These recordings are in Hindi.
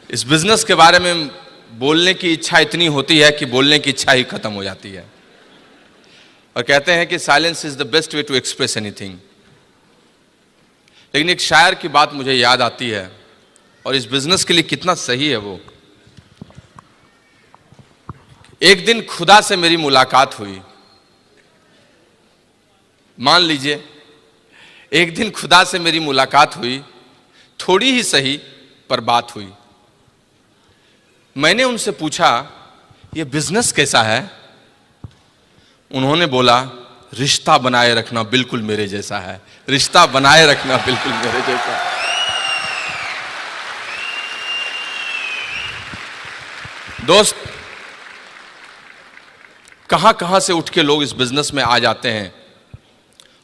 इस बिजनेस के बारे में बोलने की इच्छा इतनी होती है कि बोलने की इच्छा ही खत्म हो जाती है। और कहते हैं कि silence is the best way to express anything. लेकिन एक शायर की बात मुझे याद आती है और इस बिजनेस के लिए कितना सही है वो। एक दिन खुदा से मेरी मुलाकात हुई। मान लीजिए एक दिन खुदा से मेरी मुलाकात हुई, थोड़ी ही सही पर बात हुई। मैंने उनसे पूछा ये बिजनेस कैसा है? उन्होंने बोला रिश्ता बनाए रखना बिल्कुल मेरे जैसा है, रिश्ता बनाए रखना बिल्कुल मेरे जैसा है। दोस्त, कहां कहां से उठ के लोग इस बिजनेस में आ जाते हैं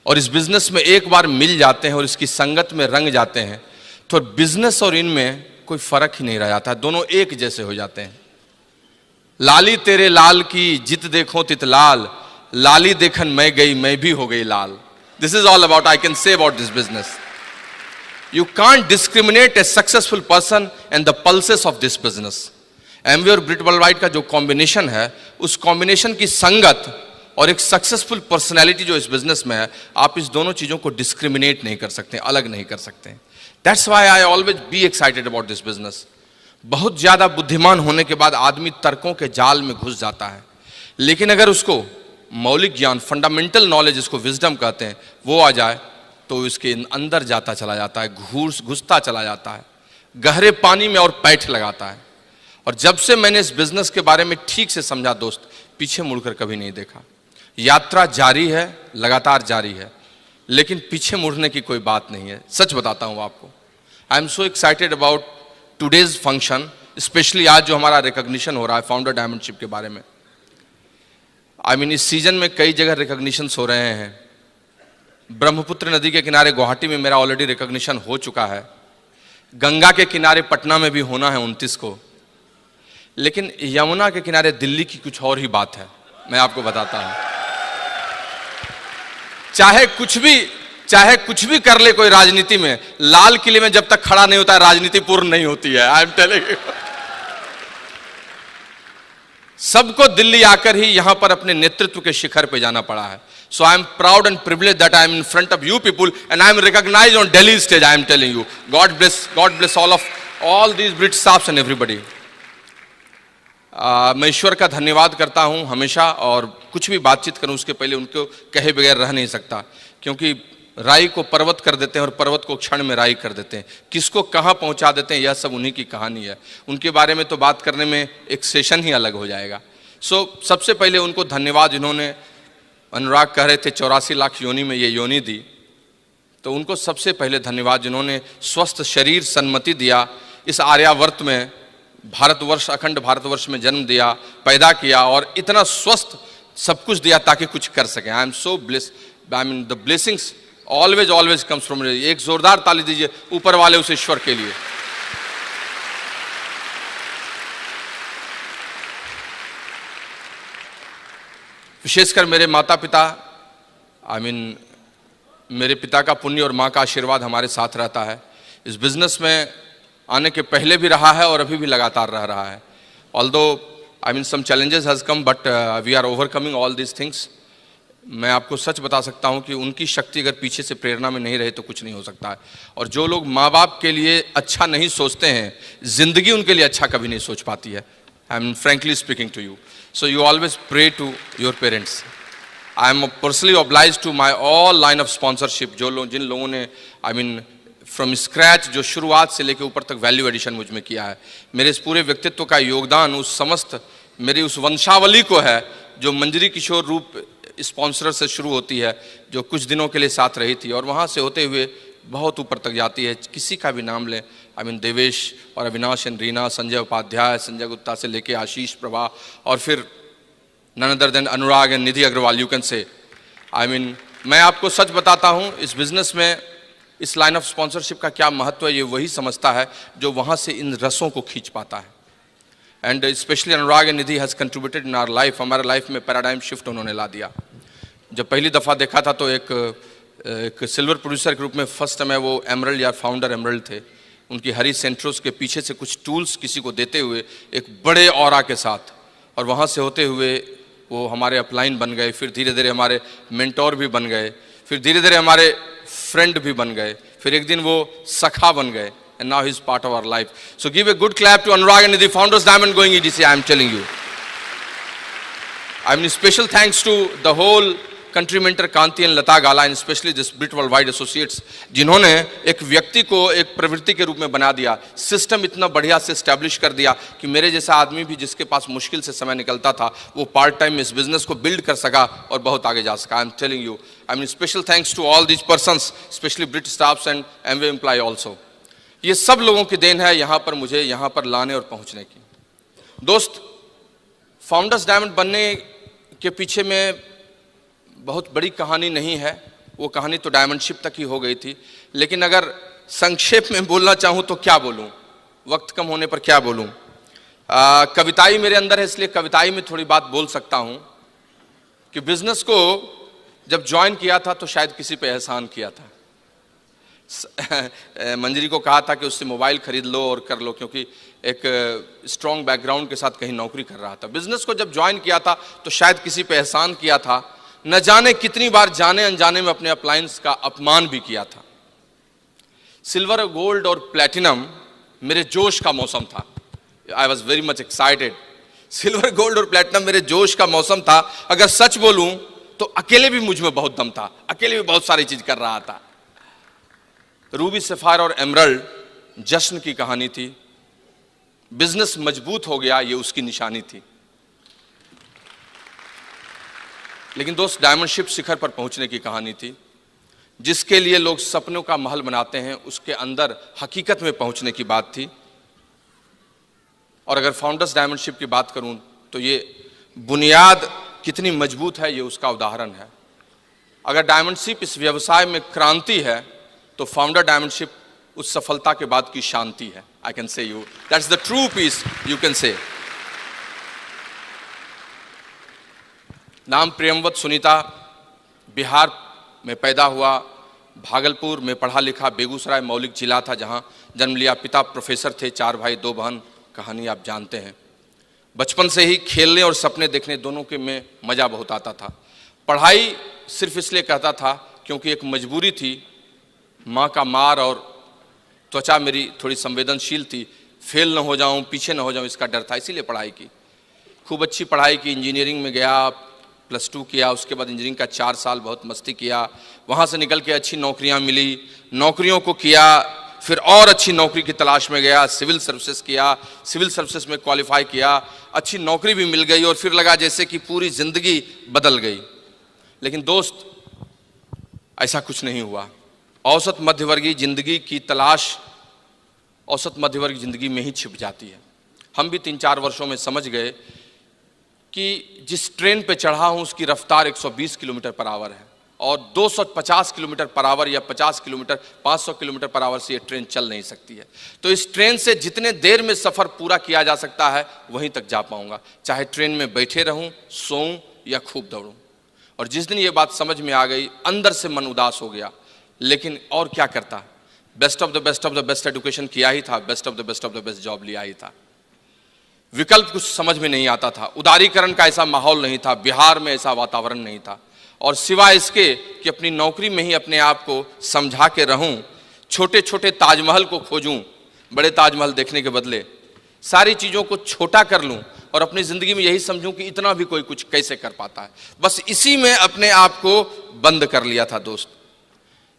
और इस बिजनेस में एक बार मिल जाते हैं और इसकी संगत में रंग जाते हैं तो बिजनेस और इनमें कोई फर्क ही नहीं रह जाता, दोनों एक जैसे हो जाते हैं। लाली तेरे लाल की जित देखो तित लाल, लाली देखन मैं गई मैं भी हो गई लाल। This is all about I can say about this business. You can't discriminate a successful person and the pulses of this business. Amway और ब्रिट वर्ल्डवाइड का जो कॉम्बिनेशन है, उस कॉम्बिनेशन की संगत और एक सक्सेसफुल पर्सनैलिटी जो इस बिजनेस में है, आप इस दोनों चीजों को डिस्क्रिमिनेट नहीं कर सकते, अलग नहीं कर सकते। That's why I always be excited about this business. बहुत ज्यादा बुद्धिमान होने के बाद आदमी तर्कों के जाल में घुस जाता है, लेकिन अगर उसको मौलिक ज्ञान, फंडामेंटल नॉलेज, इसको विजडम कहते हैं, वो आ जाए तो इसके अंदर जाता चला जाता है, घुसता चला जाता है, गहरे पानी में और पैठ लगाता है। और जब से मैंने इस बिजनेस के बारे में ठीक से समझा दोस्त, पीछे मुड़कर कभी नहीं देखा। यात्रा जारी है, लगातार जारी है, लेकिन पीछे मुड़ने की कोई बात नहीं है। सच बताता हूं आपको, I am so excited about today's function, specially आज जो हमारा रिकॉग्निशन हो रहा है फाउंडर डायमंडशिप के बारे में। आई मीन इस सीजन में कई जगह रिकॉग्निशन हो रहे हैं। ब्रह्मपुत्र नदी के किनारे गुवाहाटी में मेरा ऑलरेडी रिकॉग्निशन हो चुका है, गंगा के किनारे पटना में भी होना है 29 को, लेकिन यमुना के किनारे दिल्ली की कुछ और ही बात है। मैं आपको बताता हूं, चाहे कुछ भी कर ले कोई राजनीति में, लाल किले में जब तक खड़ा नहीं होता है राजनीति पूर्ण नहीं होती है। I am telling you. सबको दिल्ली आकर ही यहां पर अपने नेतृत्व के शिखर पे जाना पड़ा है। So I am proud and privilege that I am in front of you people and I am recognised on Delhi stage. I am telling you, God bless all these Britt staffs and everybody. मैं ईश्वर का धन्यवाद करता हूं हमेशा, और कुछ भी बातचीत करूं उसके पहले उनको कहे बगैर रह नहीं सकता, क्योंकि राई को पर्वत कर देते हैं और पर्वत को क्षण में राई कर देते हैं। किसको कहां पहुंचा देते हैं, यह सब उन्हीं की कहानी है। उनके बारे में तो बात करने में एक सेशन ही अलग हो जाएगा। सबसे पहले उनको धन्यवाद, जिन्होंने, अनुराग कह रहे थे 84 लाख योनि में ये योनि दी, तो उनको सबसे पहले धन्यवाद जिन्होंने स्वस्थ शरीर सन्मति दिया, इस आर्यावर्त में भारतवर्ष, अखंड भारतवर्ष में जन्म दिया, पैदा किया और इतना स्वस्थ सब कुछ दिया ताकि कुछ कर सके। I am so blessed. I mean the blessings always comes from. एक जोरदार ताली दीजिए ऊपर वाले उस ईश्वर के लिए। विशेषकर मेरे माता पिता, आई मीन मेरे पिता का पुण्य और माँ का आशीर्वाद हमारे साथ रहता है। इस बिजनेस में आने के पहले भी रहा है और अभी भी लगातार रह रहा है। Although I mean some challenges has come, but we are overcoming all these things. मैं आपको सच बता सकता हूं कि उनकी शक्ति अगर पीछे से प्रेरणा में नहीं रहे तो कुछ नहीं हो सकता है। और जो लोग माँ बाप के लिए अच्छा नहीं सोचते हैं, जिंदगी उनके लिए अच्छा कभी नहीं सोच पाती है। I am frankly speaking to you, so you always pray to your parents. I am personally obliged to my all line of sponsorship, जिन लोगों ने आई मीन फ्रॉम स्क्रैच, जो शुरुआत से लेकर ऊपर तक वैल्यू एडिशन मुझ में किया है। मेरे इस पूरे व्यक्तित्व का योगदान उस समस्त मेरी उस वंशावली को है जो मंजरी किशोर रूप स्पॉन्सर से शुरू होती है, जो कुछ दिनों के लिए साथ रही थी और वहाँ से होते हुए बहुत ऊपर तक जाती है। किसी का भी नाम लें, आई मीन देवेश और अविनाश एंड रीना, संजय उपाध्याय, संजय गुप्ता से लेके आशीष प्रभा, और फिर none other than Anurag and Nidhi Agarwal. You can say, I mean मैं आपको सच बताता हूँ, इस बिजनेस में इस लाइन ऑफ स्पॉन्सरशिप का क्या महत्व है ये वही समझता है जो वहाँ से इन रसों को खींच पाता है। And specially Anurag and Nidhi has contributed in our life. हमारे लाइफ में पैराडाइम शिफ्ट उन्होंने ला दिया। जब पहली दफ़ा देखा था तो एक सिल्वर प्रोड्यूसर के रूप में फर्स्ट टाइम वो एमरल्ड या फाउंडर एमरल्ड थे, उनकी हरी सेंट्रोस के पीछे से कुछ टूल्स किसी को देते हुए एक बड़े ऑरा के साथ, और वहाँ से होते हुए वो हमारे अपलाइन बन गए, फिर धीरे धीरे हमारे मेंटोर भी बन गए, फिर धीरे धीरे हमारे फ्रेंड भी बन गए, फिर एक दिन वो सखा बन गए, and now he's part of our life. So give a good clap to Anurag and Nidhi, founders Diamond Going EDC, I am telling you. I mean, special thanks to the whole country mentor Kanti and Lata Gala, and especially this Brit Worldwide Associates, जिन्होंने एक व्यक्ति को एक प्रवृत्ति के रूप में बना दिया, सिस्टम इतना बढ़िया से एस्टैब्लिश कर दिया कि मेरे जैसा आदमी भी जिसके पास मुश्किल से समय निकलता था, वो पार्ट टाइम इस बिजनेस को बिल्ड कर सका और बहुत आगे जा सका. I am telling you, I mean special thanks to all these persons, specially Britt staffs and Amway employ also. ये सब लोगों की देन है यहाँ पर मुझे यहाँ पर लाने और पहुँचने की. दोस्त, फाउंडर्स डायमंड बनने के पीछे में बहुत बड़ी कहानी नहीं है, वो कहानी तो डायमंडशिप तक ही हो गई थी. लेकिन अगर संक्षेप में बोलना चाहूँ तो क्या बोलूँ, वक्त कम होने पर क्या बोलूँ. कविताई मेरे अंदर है, इसलिए कविताई में थोड़ी बात बोल सकता हूँ कि बिजनेस को जब ज्वाइन किया था तो शायद किसी पे एहसान किया था. मंजरी को कहा था कि उससे मोबाइल खरीद लो और कर लो, क्योंकि एक स्ट्रॉन्ग बैकग्राउंड के साथ कहीं नौकरी कर रहा था. बिजनेस को जब ज्वाइन किया था तो शायद किसी पे एहसान किया था, न जाने कितनी बार जाने अनजाने में अपने अपलायंस का अपमान भी किया था. सिल्वर, गोल्ड और प्लैटिनम मेरे जोश का मौसम था. I was very much excited. Silver, gold और प्लैटिनम मेरे जोश का मौसम था. अगर सच बोलूं तो अकेले भी मुझ में बहुत दम था, अकेले भी बहुत सारी चीज कर रहा था. रूबी, सफायर और एमरल्ड जश्न की कहानी थी. बिजनेस मजबूत हो गया, ये उसकी निशानी थी. लेकिन दोस्त, डायमंडशिप शिखर पर पहुंचने की कहानी थी. जिसके लिए लोग सपनों का महल बनाते हैं, उसके अंदर हकीकत में पहुंचने की बात थी. और अगर फाउंडर्स डायमंडशिप की बात करूं तो ये बुनियाद कितनी मजबूत है, ये उसका उदाहरण है. अगर डायमंडशिप इस व्यवसाय में क्रांति है तो फाउंडर डायमंडशिप उस सफलता के बाद की शांति है. I can say you that's the true peace, you can say. नाम प्रियमवत सुनीता, बिहार में पैदा हुआ, भागलपुर में पढ़ा लिखा, बेगूसराय मौलिक जिला था जहां जन्म लिया. पिता प्रोफेसर थे, 4 भाई 2 बहन, कहानी आप जानते हैं. बचपन से ही खेलने और सपने देखने दोनों के में मजा बहुत आता था. पढ़ाई सिर्फ इसलिए कहता था क्योंकि एक मजबूरी थी. माँ का मार और त्वचा मेरी थोड़ी संवेदनशील थी, फेल न हो जाऊं, पीछे न हो जाऊं, इसका डर था, इसीलिए पढ़ाई की. खूब अच्छी पढ़ाई की, इंजीनियरिंग में गया, +2 किया, उसके बाद इंजीनियरिंग का 4 साल बहुत मस्ती किया. वहाँ से निकल के अच्छी नौकरियाँ मिली, नौकरियों को किया, फिर और अच्छी नौकरी की तलाश में गया, सिविल सर्विसेज किया, सिविल सर्विसेज में क्वालिफाई किया, अच्छी नौकरी भी मिल गई और फिर लगा जैसे कि पूरी जिंदगी बदल गई. लेकिन दोस्त, ऐसा कुछ नहीं हुआ. औसत मध्यवर्गीय जिंदगी की तलाश औसत मध्यवर्गीय जिंदगी में ही छिप जाती है. हम भी 3-4 वर्षों में समझ गए कि जिस ट्रेन पे चढ़ा हूं उसकी रफ्तार 120 किलोमीटर पर आवर है और 250 किलोमीटर पर आवर या 50 किलोमीटर 500 किलोमीटर पर आवर से ये ट्रेन चल नहीं सकती है. तो इस ट्रेन से जितने देर में सफ़र पूरा किया जा सकता है वहीं तक जा पाऊंगा, चाहे ट्रेन में बैठे रहूं, सोऊं या खूब दौड़ूं. और जिस दिन ये बात समझ में आ गई, अंदर से मन उदास हो गया. लेकिन और क्या करता, best of the best education किया ही था, best of the best job लिया ही था. विकल्प कुछ समझ में नहीं आता था. उदारीकरण का ऐसा माहौल नहीं था, बिहार में ऐसा वातावरण नहीं था. और सिवाय इसके कि अपनी नौकरी में ही अपने आप को समझा के रहूं, छोटे छोटे ताजमहल को खोजूं, बड़े ताजमहल देखने के बदले सारी चीज़ों को छोटा कर लूं और अपनी ज़िंदगी में यही समझूं कि इतना भी कोई कुछ कैसे कर पाता है. बस इसी में अपने आप को बंद कर लिया था. दोस्त,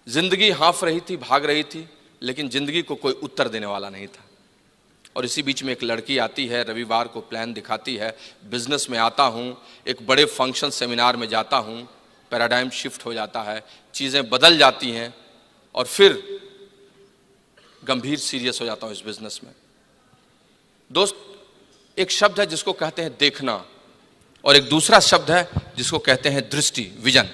जिंदगी हाँफ रही थी, भाग रही थी, लेकिन जिंदगी को कोई उत्तर देने वाला नहीं था. और इसी बीच में एक लड़की आती है, रविवार को प्लान दिखाती है, बिजनेस में आता हूँ, एक बड़े फंक्शन सेमिनार में जाता हूँ, पैराडाइम शिफ्ट हो जाता है, चीज़ें बदल जाती हैं और फिर गंभीर सीरियस हो जाता हूँ इस बिजनेस में. दोस्त, एक शब्द है जिसको कहते हैं देखना और एक दूसरा शब्द है जिसको कहते हैं दृष्टि, विजन.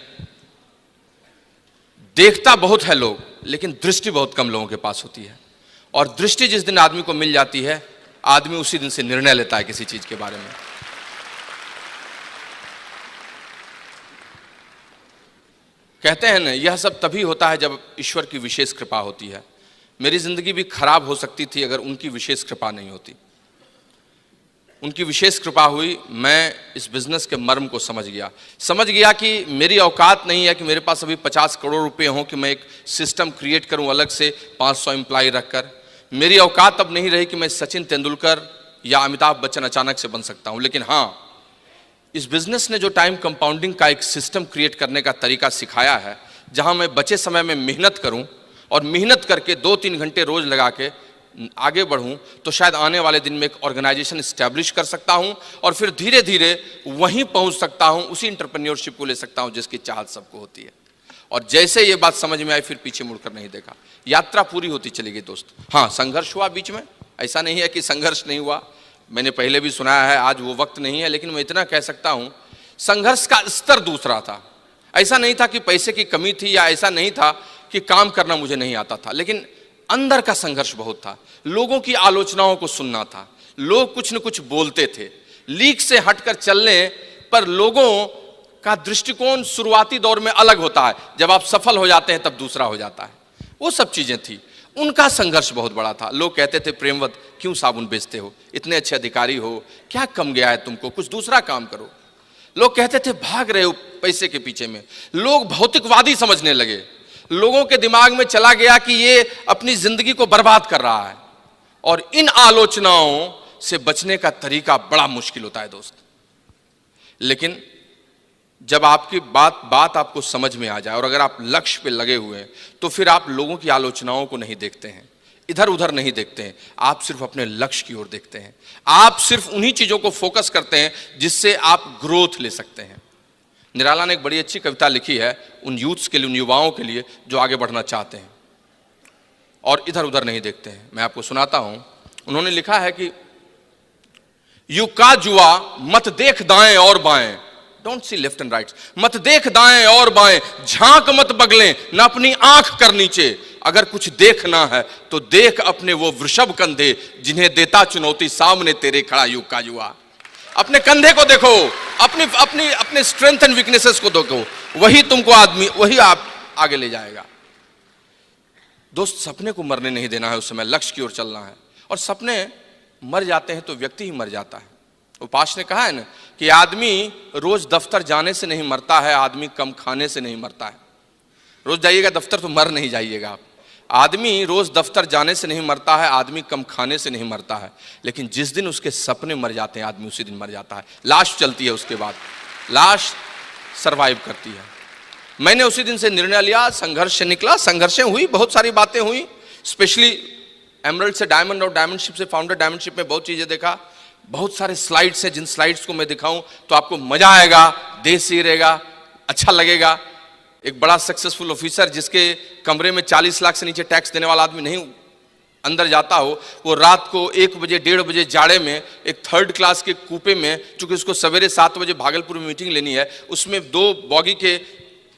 देखता बहुत है लोग, लेकिन दृष्टि बहुत कम लोगों के पास होती है. और दृष्टि जिस दिन आदमी को मिल जाती है, आदमी उसी दिन से निर्णय लेता है किसी चीज के बारे में. कहते हैं ना, यह सब तभी होता है जब ईश्वर की विशेष कृपा होती है. मेरी जिंदगी भी खराब हो सकती थी अगर उनकी विशेष कृपा नहीं होती। उनकी विशेष कृपा हुई, मैं इस बिजनेस के मर्म को समझ गया कि मेरी औकात नहीं है कि मेरे पास अभी 50 करोड़ रुपए हों कि मैं एक सिस्टम क्रिएट करूं अलग से 500 एम्प्लॉय रखकर। मेरी औकात अब नहीं रही कि मैं सचिन तेंदुलकर या अमिताभ बच्चन अचानक से बन सकता हूं। लेकिन हाँ, इस बिजनेस ने जो टाइम कंपाउंडिंग का एक सिस्टम क्रिएट करने का तरीका सिखाया है, जहां मैं बचे समय में मेहनत करूं और मेहनत करके 2-3 घंटे रोज लगा के आगे बढ़ूं, तो शायद आने वाले दिन में एक ऑर्गेनाइजेशन स्टैब्लिश कर सकता हूं और फिर धीरे धीरे वहीं पहुंच सकता हूं, उसी एंटरप्रेन्योरशिप को ले सकता हूं जिसकी चाहत सबको होती है। और जैसे ये बात समझ में आई, फिर पीछे मुड़कर नहीं देखा। यात्रा पूरी होती चली गई दोस्त। हाँ, संघर्ष हुआ बीच में, ऐसा नहीं है कि संघर्ष नहीं हुआ, मैंने पहले भी सुनाया है, आज वो वक्त नहीं है। लेकिन मैं इतना कह सकता हूं, संघर्ष का स्तर दूसरा था। ऐसा नहीं था कि पैसे की कमी थी, या ऐसा नहीं था कि काम करना मुझे नहीं आता था, लेकिन अंदर का संघर्ष बहुत था। लोगों की आलोचनाओं को सुनना था, लोग कुछ न कुछ बोलते थे, लीक से हटकर चलने पर लोगों का दृष्टिकोण शुरुआती दौर में अलग होता है, जब आप सफल हो जाते हैं तब दूसरा हो जाता है। वो सब चीजें थी। उनका संघर्ष बहुत बड़ा था। लोग कहते थे, प्रेमवत क्यों साबुन बेचते हो, इतने अच्छे अधिकारी हो, क्या कम गया है तुमको, कुछ दूसरा काम करो। लोग कहते थे, भाग रहे हो पैसे के पीछे में। लोग भौतिकवादी समझने लगे। लोगों के दिमाग में चला गया कि ये अपनी जिंदगी को बर्बाद कर रहा है। और इन आलोचनाओं से बचने का तरीका बड़ा मुश्किल होता है दोस्त। लेकिन जब आपकी बात आपको समझ में आ जाए और अगर आप लक्ष्य पे लगे हुए हैं, तो फिर आप लोगों की आलोचनाओं को नहीं देखते हैं, इधर उधर नहीं देखते हैं, आप सिर्फ अपने लक्ष्य की ओर देखते हैं। आप सिर्फ उन्हीं चीजों को फोकस करते हैं जिससे आप ग्रोथ ले सकते हैं। निराला ने एक बड़ी अच्छी कविता लिखी है उन यूथ्स के लिए, उन युवाओं के लिए जो आगे बढ़ना चाहते हैं और इधर उधर नहीं देखते हैं। मैं आपको सुनाता हूं। उन्होंने लिखा है कि युग का जुआ मत देख दाएं और बाएं, don't see left and right, मत देख दाएं और बाएं, झांक मत बगलें, न अपनी आंख कर नीचे। अगर कुछ देखना है तो देख अपने वो वृषभ कंधे, जिन्हें देता चुनौती सामने तेरे खड़ा युग का जुआ। अपने कंधे को देखो, अपने स्ट्रेंथ एंड वीकनेसेस को देखो, वही तुमको वही आप आगे ले जाएगा। दोस्त, सपने को मरने नहीं देना है, उस समय लक्ष्य की ओर चलना है। और सपने मर जाते हैं तो व्यक्ति ही मर जाता है। उपास ने कहा है ना कि आदमी रोज दफ्तर जाने से नहीं मरता है, आदमी कम खाने से नहीं मरता है। रोज जाइएगा दफ्तर तो मर नहीं जाइएगा आप। आदमी रोज दफ्तर जाने से नहीं मरता है, आदमी कम खाने से नहीं मरता है। लेकिन जिस दिन उसके सपने मर जाते हैं, आदमी उसी दिन मर जाता है। लाश चलती है, उसके बाद लाश सरवाइव करती है। मैंने उसी दिन से निर्णय लिया, संघर्ष से निकला, संघर्षें हुई, बहुत सारी बातें हुई, स्पेशली एमरल्ड से डायमंड और डायमंडशिप से फाउंडर डायमंडशिप में बहुत चीजें देखा। बहुत सारे स्लाइड्स हैं, जिन स्लाइड्स को मैं दिखाऊं तो आपको मजा आएगा, देश ही रहेगा, अच्छा लगेगा। एक बड़ा सक्सेसफुल ऑफिसर जिसके कमरे में 40 लाख से नीचे टैक्स देने वाला आदमी नहीं अंदर जाता हो, वो रात को 1 बजे 1:30 बजे जाड़े में एक 3rd क्लास के कूपे में, चूंकि उसको सवेरे 7 बजे भागलपुर में मीटिंग लेनी है, उसमें 2 बॉगी के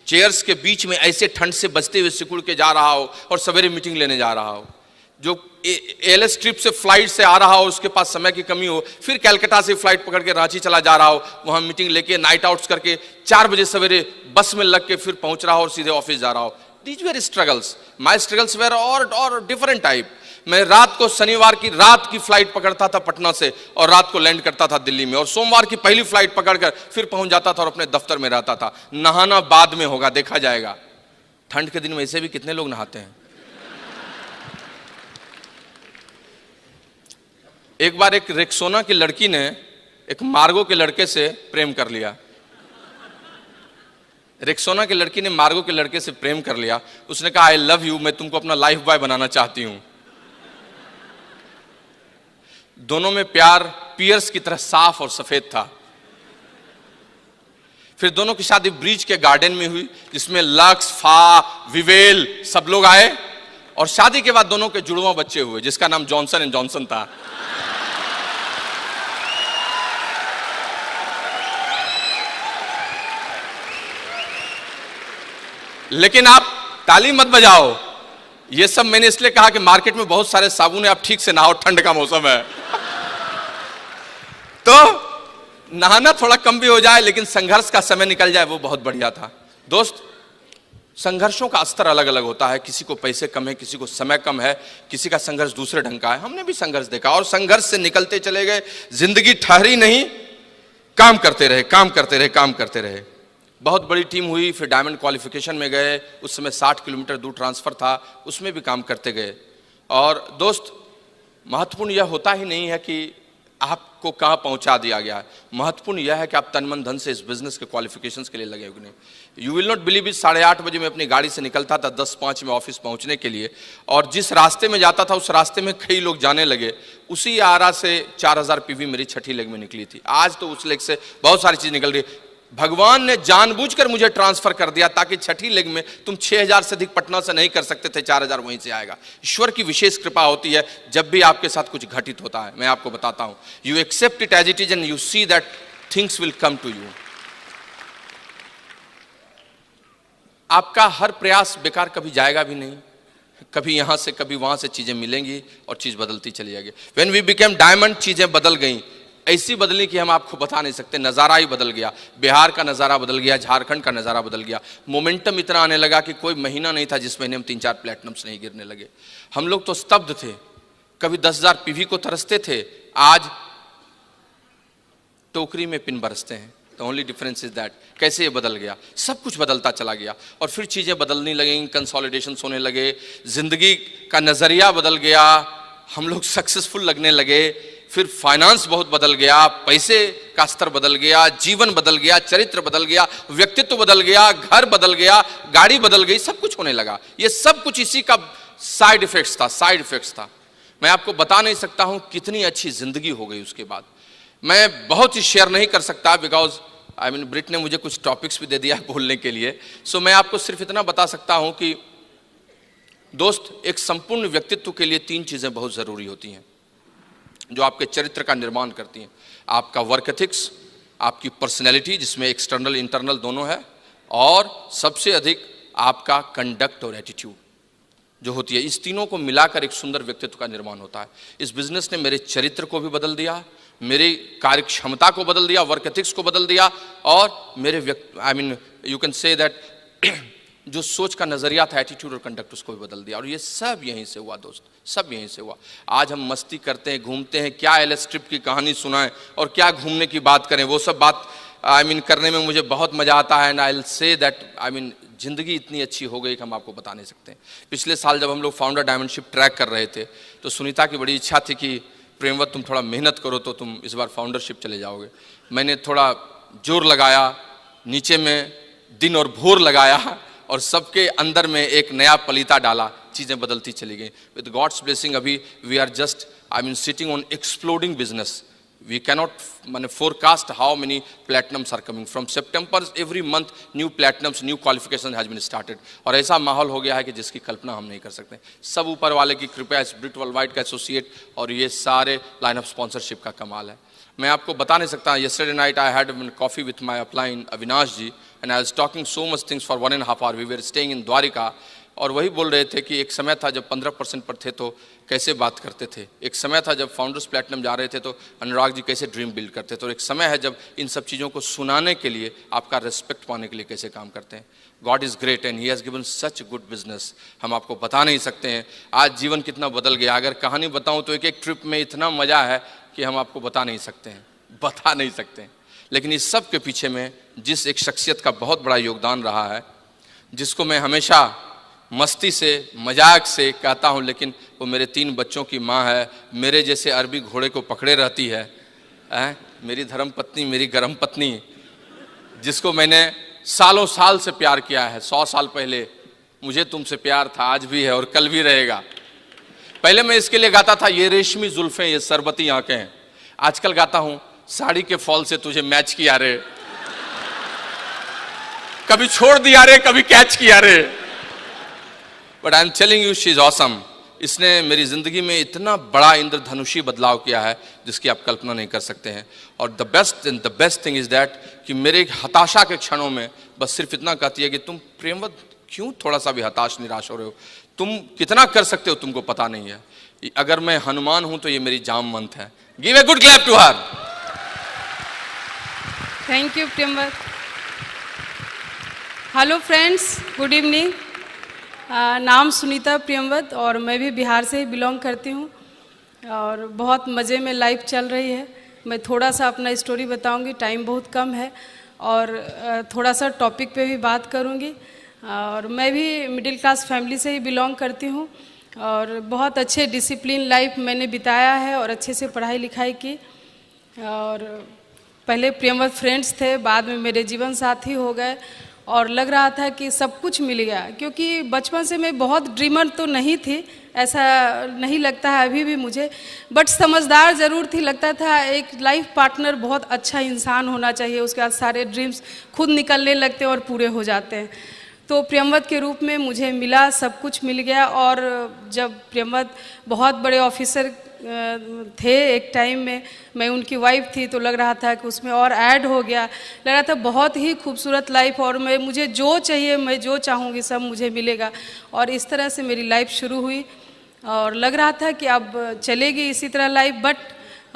चेयर्स के बीच में ऐसे ठंड से बचते हुए सिकुड़ के जा रहा हो और सवेरे मीटिंग लेने जा रहा हो। जो एलएस ट्रिप से फ्लाइट से आ रहा हो, उसके पास समय की कमी हो, फिर कलकत्ता से फ्लाइट पकड़ के रांची चला जा रहा हो, वहां मीटिंग लेके नाइट आउट्स करके 4 बजे सवेरे बस में लग के फिर पहुंच रहा हो और सीधे ऑफिस जा रहा हो। These were struggles, my struggles were और डिफरेंट टाइप। मैं रात को शनिवार की रात की फ्लाइट पकड़ता था पटना से और रात को लैंड करता था दिल्ली में, और सोमवार की पहली फ्लाइट पकड़कर फिर पहुंच जाता था और अपने दफ्तर में रहता था। नहाना बाद में होगा, देखा जाएगा। ठंड के दिन में ऐसे भी कितने लोग नहाते हैं। एक बार एक रेक्सोना की लड़की ने एक मार्गो के लड़के से प्रेम कर लिया। रेक्सोना की लड़की ने मार्गो के लड़के से प्रेम कर लिया। उसने कहा, आई लव यू, मैं तुमको अपना लाइफ बॉय बनाना चाहती हूं। दोनों में प्यार पियर्स की तरह साफ और सफेद था। फिर दोनों की शादी ब्रिज के गार्डन में हुई, जिसमें लक्स, फा, विवेल सब लोग आए, और शादी के बाद दोनों के जुड़वा बच्चे हुए, जिसका नाम जॉनसन एंड जॉनसन था। लेकिन आप ताली मत बजाओ, ये सब मैंने इसलिए कहा कि मार्केट में बहुत सारे साबुन है, आप ठीक से नहाओ, ठंड का मौसम है। तो नहाना थोड़ा कम भी हो जाए, लेकिन संघर्ष का समय निकल जाए, वो बहुत बढ़िया था। दोस्त, संघर्षों का स्तर अलग अलग होता है, किसी को पैसे कम है, किसी को समय कम है, किसी का संघर्ष दूसरे ढंग का है। हमने भी संघर्ष देखा और संघर्ष से निकलते चले गए। जिंदगी ठहरी नहीं, काम करते रहे, काम करते रहे, काम करते रहे। बहुत बड़ी टीम हुई, फिर डायमंड क्वालिफिकेशन में गए। उस समय 60 किलोमीटर दूर ट्रांसफर था, उसमें भी काम करते गए। और दोस्त, महत्वपूर्ण यह होता ही नहीं है कि आपको कहाँ पहुंचा दिया गया है, महत्वपूर्ण यह है कि आप तन मन धन से इस बिजनेस के क्वालिफिकेशंस के लिए लगे हुए नहीं। You will not believe it, 8:30 बजे मैं अपनी गाड़ी से निकलता था 10:05 में ऑफिस पहुंचने के लिए, और जिस रास्ते में जाता था उस रास्ते में कई लोग जाने लगे। उसी आरा से 4000 पीवी मेरी छठी लेग में निकली थी। आज तो उस लेग से बहुत सारी चीज निकल रही। भगवान ने जानबूझकर मुझे ट्रांसफर कर दिया ताकि छठी लेग में तुम 6000 से अधिक पटना से नहीं कर सकते थे, 4000 वहीं से आएगा। ईश्वर की विशेष कृपा होती है जब भी आपके साथ कुछ घटित होता है। मैं आपको बताता हूं, you accept it as it is and you see that things will come to you. आपका हर प्रयास बेकार कभी जाएगा भी नहीं, कभी यहां से कभी वहां से चीजें मिलेंगी और चीज बदलती चली जाएगी। व्हेन वी बिकेम डायमंड, चीजें बदल गई, ऐसी बदली कि हम आपको बता नहीं सकते। नज़ारा ही बदल गया, बिहार का नज़ारा बदल गया, झारखंड का नज़ारा बदल गया। मोमेंटम इतना आने लगा कि कोई महीना नहीं था जिस महीने हम 3-4 प्लेटिनम्स नहीं गिरने लगे। हम लोग तो स्तब्ध थे, कभी 10,000 पीवी को तरसते थे, आज टोकरी में पिन बरसते हैं। The only difference is that. कैसे ये बदल गया, सब कुछ बदलता चला गया और फिर चीज़ें बदलने लगेंगी, कंसोलिडेशन होने लगे, जिंदगी का नज़रिया बदल गया, हम लोग सक्सेसफुल लगने लगे, फिर फाइनेंस बहुत बदल गया, पैसे का स्तर बदल गया, जीवन बदल गया, चरित्र बदल गया, व्यक्तित्व बदल गया, घर बदल गया, गाड़ी बदल गई, सब कुछ होने लगा। ये सब कुछ इसी का साइड इफेक्ट्स था। मैं आपको बता नहीं सकता हूं कितनी अच्छी जिंदगी हो गई उसके बाद। मैं बहुत ही शेयर नहीं कर सकता बिकॉज ब्रिट ने मुझे कुछ टॉपिक्स भी दे दिया है बोलने के लिए। सो मैं आपको सिर्फ इतना बता सकता हूं कि दोस्त, एक संपूर्ण व्यक्तित्व के लिए 3 चीजें बहुत जरूरी होती हैं जो आपके चरित्र का निर्माण करती हैं। आपका वर्क एथिक्स, आपकी पर्सनैलिटी जिसमें एक्सटर्नल इंटरनल दोनों है, और सबसे अधिक आपका कंडक्ट और एटीट्यूड जो होती है। इस तीनों को मिलाकर एक सुंदर व्यक्तित्व का निर्माण होता है। इस बिजनेस ने मेरे चरित्र को भी बदल दिया, मेरी कार्य क्षमता को बदल दिया, वर्क एथिक्स को बदल दिया, और मेरे यू कैन से दैट जो सोच का नजरिया था, एटीट्यूड और कंडक्ट, उसको भी बदल दिया। और ये सब यहीं से हुआ दोस्त, सब यहीं से हुआ। आज हम मस्ती करते हैं, घूमते हैं, क्या एलएस ट्रिप की कहानी सुनाएं और क्या घूमने की बात करें, वो सब बात करने में मुझे बहुत मजा आता है। And I will say that जिंदगी इतनी अच्छी हो गई कि हम आपको बता नहीं सकते। पिछले साल जब हम लोग फाउंडर डायमंडशिप ट्रैक कर रहे थे तो सुनीता की बड़ी इच्छा थी कि प्रेमवत तुम थोड़ा मेहनत करो तो तुम इस बार फाउंडरशिप चले जाओगे। मैंने थोड़ा जोर लगाया, नीचे में दिन और भोर लगाया और सबके अंदर में एक नया पलीता डाला, चीजें बदलती चली गई। विद गॉड्स ब्लेसिंग अभी we are just sitting on exploding business. We cannot forecast how many platinums are coming from September. Every month new platinums, new qualification has been started. और ऐसा माहौल हो गया है कि जिसकी कल्पना हम नहीं कर सकते। सब ऊपर वाले की कृपया, इस ब्रिट वर्ल्डवाइड का एसोसिएट और ये सारे लाइन ऑफ स्पॉन्सरशिप का कमाल है। मैं आपको बता नहीं सकता। Yesterday night I had coffee with my upline Avinash ji and I was talking so much things for 1.5 hour. We were staying in Dwarka और वही बोल रहे थे कि एक समय था जब 15% पर थे तो कैसे बात करते थे, एक समय था जब फाउंडर्स प्लेटिनम जा रहे थे तो अनुराग जी कैसे ड्रीम बिल्ड करते थे, और एक समय है जब इन सब चीज़ों को सुनाने के लिए, आपका रिस्पेक्ट पाने के लिए कैसे काम करते हैं। God is great and he has given such good business. हम आपको बता नहीं सकते हैं आज जीवन कितना बदल गया। अगर कहानी बताऊँ तो एक ट्रिप में इतना मज़ा है कि हम आपको बता नहीं सकते हैं। लेकिन इस सब के पीछे में जिस एक शख्सियत का बहुत बड़ा योगदान रहा है, जिसको मैं हमेशा मस्ती से, मजाक से कहता हूँ, लेकिन वो मेरे 3 बच्चों की माँ है, मेरे जैसे अरबी घोड़े को पकड़े रहती है, मेरी धर्म पत्नी, मेरी गर्म पत्नी, जिसको मैंने सालों साल से प्यार किया है। 100 साल पहले मुझे तुमसे प्यार था, आज भी है और कल भी रहेगा। पहले मैं इसके लिए गाता था ये रेशमी जुल्फें, ये सरबती आंखें हैं। आजकल गाता हूँ साड़ी के फॉल से तुझे मैच किया रे, कभी छोड़ दिया रे, कभी कैच किया रे। But I am telling you she is awesome. इसने मेरी जिंदगी में इतना बड़ा इंद्रधनुषी बदलाव किया है जिसकी आप कल्पना नहीं कर सकते हैं। और the best thing is that कि मेरे हताशा के क्षणों में बस सिर्फ इतना कहती है कि तुम प्रेमवत क्यों थोड़ा सा भी हताश निराश हो रहे हो, तुम कितना कर सकते हो तुमको पता नहीं है। अगर मैं हनुमान हूं तो ये मेरी जामवंत है। Give a good clap to her. Thank you प्रेमवत। Hello friends, good evening. नाम सुनीता प्रियमवत और मैं भी बिहार से ही बिलोंग करती हूँ और बहुत मज़े में लाइफ चल रही है। मैं थोड़ा सा अपना स्टोरी बताऊंगी, टाइम बहुत कम है और थोड़ा सा टॉपिक पे भी बात करूंगी। और मैं भी मिडिल क्लास फैमिली से ही बिलोंग करती हूँ और बहुत अच्छे डिसिप्लिन लाइफ मैंने बिताया है और अच्छे से पढ़ाई लिखाई की। और पहले प्रियमवत फ्रेंड्स थे, बाद में मेरे जीवन साथी हो गए और लग रहा था कि सब कुछ मिल गया, क्योंकि बचपन से मैं बहुत ड्रीमर तो नहीं थी, ऐसा नहीं लगता है अभी भी मुझे, बट समझदार ज़रूर थी। लगता था एक लाइफ पार्टनर बहुत अच्छा इंसान होना चाहिए, उसके बाद सारे ड्रीम्स खुद निकलने लगते हैं और पूरे हो जाते हैं। तो प्रियमवत के रूप में मुझे मिला, सब कुछ मिल गया। और जब प्रियमवत बहुत बड़े ऑफिसर थे एक टाइम में, मैं उनकी वाइफ थी, तो लग रहा था कि उसमें और ऐड हो गया। लग रहा था बहुत ही खूबसूरत लाइफ और मुझे जो चाहिए, मैं जो चाहूँगी सब मुझे मिलेगा। और इस तरह से मेरी लाइफ शुरू हुई और लग रहा था कि अब चलेगी इसी तरह life. But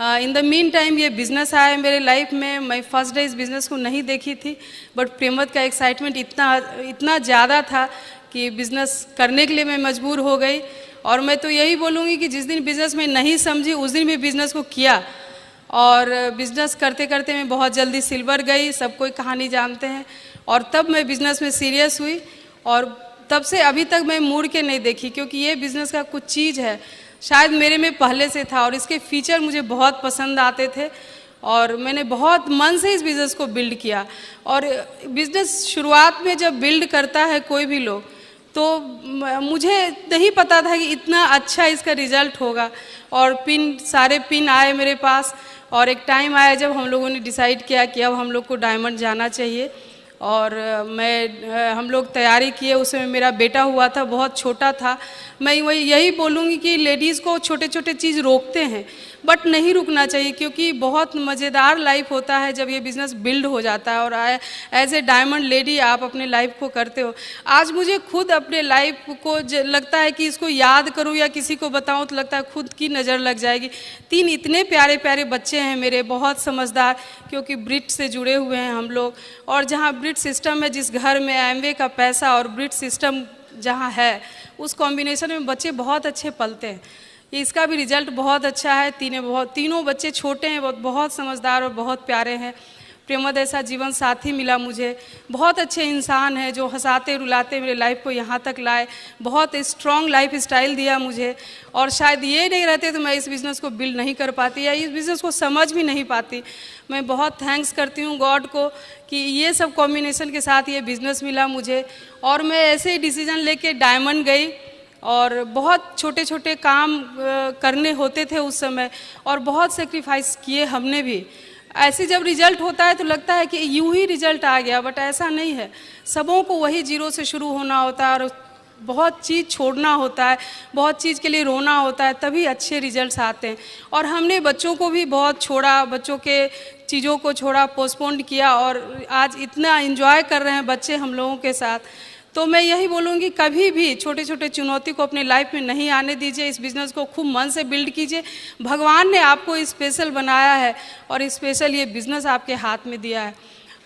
in the mean time ये बिज़नेस आया मेरे लाइफ में। मैं फर्स्ट डे इस बिज़नेस को नहीं देखी थी, बट प्रियमवत का एक्साइटमेंट इतना ज़्यादा था कि बिज़नेस करने के लिए मैं मजबूर हो गई। और मैं तो यही बोलूँगी कि जिस दिन बिज़नेस में नहीं समझी उस दिन भी बिज़नेस को किया और बिज़नेस करते करते मैं बहुत जल्दी सिल्वर गई, सब कोई कहानी जानते हैं। और तब मैं बिज़नेस में सीरियस हुई और तब से अभी तक मैं मुड़ के नहीं देखी, क्योंकि ये बिज़नेस का कुछ चीज़ है शायद मेरे में पहले से था और इसके फीचर मुझे बहुत पसंद आते थे और मैंने बहुत मन से इस बिज़नेस को बिल्ड किया। और बिज़नेस शुरुआत में जब बिल्ड करता है कोई भी लोग, तो मुझे नहीं पता था कि इतना अच्छा इसका रिजल्ट होगा। और सारे पिन आए मेरे पास और एक टाइम आया जब हम लोगों ने डिसाइड किया कि अब हम लोग को डायमंड जाना चाहिए। और हम लोग तैयारी किए, उसमें मेरा बेटा हुआ था, बहुत छोटा था। मैं यही बोलूँगी कि लेडीज़ को छोटे छोटे चीज़ रोकते हैं, बट नहीं रुकना चाहिए, क्योंकि बहुत मज़ेदार लाइफ होता है जब ये बिज़नेस बिल्ड हो जाता है। और एज ए डायमंड लेडी आप अपने लाइफ को करते हो। आज मुझे खुद अपने लाइफ को लगता है कि इसको याद करूं या किसी को बताऊं तो लगता है खुद की नज़र लग जाएगी। 3 इतने प्यारे प्यारे बच्चे हैं मेरे, बहुत समझदार, क्योंकि ब्रिट से जुड़े हुए हैं हम लोग। और जहाँ ब्रिट सिस्टम है, जिस घर में एमवे का पैसा और ब्रिट सिस्टम जहाँ है, उस कॉम्बिनेशन में बच्चे बहुत अच्छे पलते हैं। इसका भी रिजल्ट बहुत अच्छा है। तीनों बच्चे छोटे हैं, बहुत समझदार और बहुत प्यारे हैं। प्रियमवत ऐसा जीवन साथी मिला मुझे, बहुत अच्छे इंसान है जो हंसाते रुलाते मेरे लाइफ को यहाँ तक लाए, बहुत स्ट्रॉन्ग लाइफ स्टाइल दिया मुझे। और शायद ये नहीं रहते तो मैं इस बिज़नेस को बिल्ड नहीं कर पाती या इस बिज़नेस को समझ भी नहीं पाती। मैं बहुत थैंक्स करती हूँ गॉड को कि ये सब कॉम्बिनेशन के साथ ये बिज़नेस मिला मुझे। और मैं ऐसे ही डिसीजन लेके डायमंड गई और बहुत छोटे छोटे काम करने होते थे उस समय और बहुत सेक्रीफाइस किए हमने भी। ऐसे जब रिजल्ट होता है तो लगता है कि यूं ही रिजल्ट आ गया, बट ऐसा नहीं है। सबों को वही जीरो से शुरू होना होता है और बहुत चीज़ छोड़ना होता है, बहुत चीज़ के लिए रोना होता है, तभी अच्छे रिजल्ट्स आते हैं। और हमने बच्चों को भी बहुत छोड़ा, बच्चों के चीज़ों को छोड़ा, पोस्टपोन किया और आज इतना एंजॉय कर रहे हैं बच्चे हम लोगों के साथ। तो मैं यही बोलूँगी, कभी भी छोटे छोटे चुनौती को अपने लाइफ में नहीं आने दीजिए। इस बिज़नेस को खूब मन से बिल्ड कीजिए। भगवान ने आपको स्पेशल बनाया है और स्पेशल ये बिज़नेस आपके हाथ में दिया है।